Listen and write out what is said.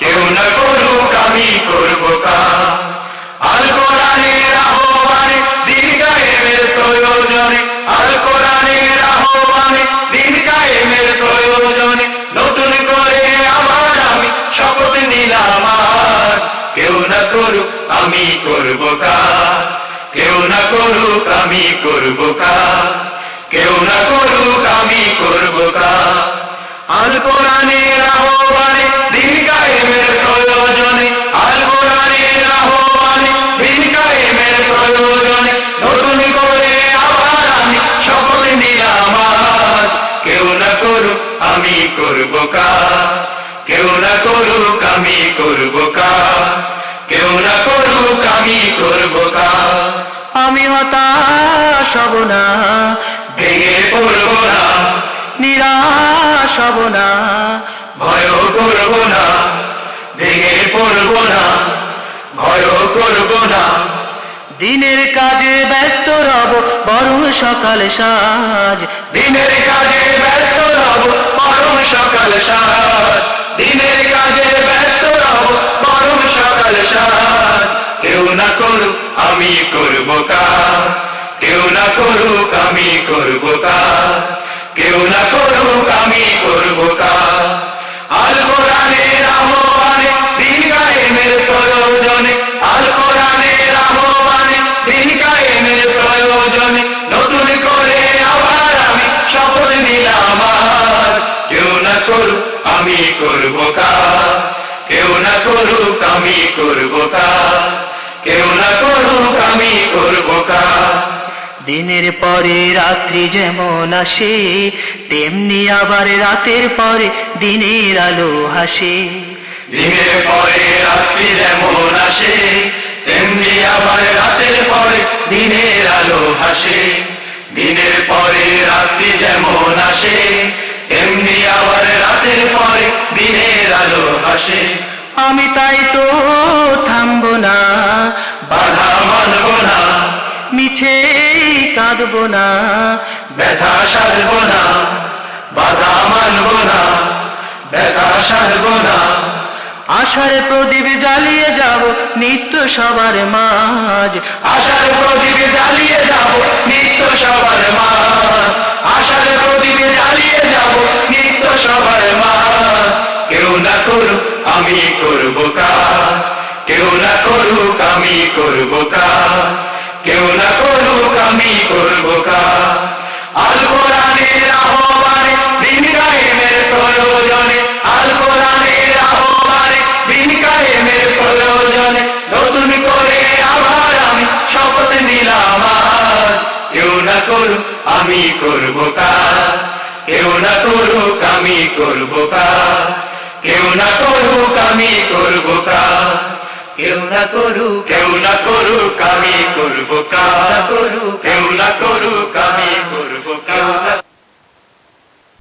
কেউ না করুক আমি করব কাজ। আল কোরআনের আহ্বানে দিন কায়েমের প্রয়োজনে, আল কোরআনের আহ্বানে দিন কায়েমের প্রয়োজনে নতুন করে আবার আমি শপথ নিলাম আজ। কেউ না করুক আমি করব কাজ, কেউ না করুক আমি করব কাজ, কেউ না করুক আমি করব কাজ। আল কোরআনের আহ্বানে দিন কায়েমের প্রয়োজনে, আল কোরআনের আহ্বানে দিন কায়েমের প্রয়োজনে নতুন করে আবার আমি শপথ নিলাম আজ। কেউ না করুক আমি করব কাজ, কেউ না করুক আমি করব কাজ, কেউ না করুক আমি করব কাজ। আমি হতাশ হব না, ভেঙে পড়ব না, নিরাশ হব না, ভয় করব না, ভেঙে পড়ব না, ভয় করব না। দিনের কাজে ব্যস্ত রব বরং সকাল সাজ, দিনের কাজে ব্যস্ত রব পরম সকাল সাজ, দিনের কাজে ব্যস্ত রব পরম সকাল সাজ। কেউ না করুক আমি করব কাজ, কেউ না করুক আমি করব কাজ, কেউ না করুক আমি করব কাজ। আল কোরআনের আহ্বানে দিন কায়েমের প্রয়োজনে, আল কোরআনের আহ্বানে দিন কায়েমের প্রয়োজনে নতুন করে আবার আমি শপথ নিলাম আজ। কেউ না করুক আমি করব কাজ, কেউ না করুক আমি করব কাজ, কেউ না করুক আমি করব কাজ। দিনের পরে রাত্রি যেমন আসে, তেমনি আবার রাতের পরে দিনের আলো হাসে। দিনের পরে রাত্রি যেমন আসে, তেমনি আবার রাতের পরে দিনের আলো হাসে। দিনের পরে রাত্রি যেমন আসে, তেমনি আবার রাতের পরে দিনের আলো হাসে। আমি তাই তো থামব না, বাধা মানব না, মিছে কাঁদব না, ব্যথা সারব না, বাধা মানব না, ব্যথা সারব না। আশার প্রদীপ জ্বালিয়ে যাব নিত্য সবার মাঝ, আশার প্রদীপ জ্বালিয়ে যাব নিত্য সবার মাঝ, আশার প্রদীপ জ্বালিয়ে যাব নিত্য সবার মাঝ। কেউ না করুক আমি করব কাজ, কেউ না করুক আমি করব কাজ, কেউ না করুক আমি করব কাজ। আল কোরআনের আহ্বানে দিন কায়েমের প্রয়োজনে, আল কোরআনের আহ্বানে দিন কায়েমের প্রয়োজনে নতুন করে আবার আমি শপথ নিলাম আজ। কেউ না করুক আমি করব কাজ, কেউ না করুক আমি করব কাজ, কেউ না করুক আমি করব কাজ, কেউ না করুক, কেউ না করুক আমি করব কাজ, কেউ না করুক আমি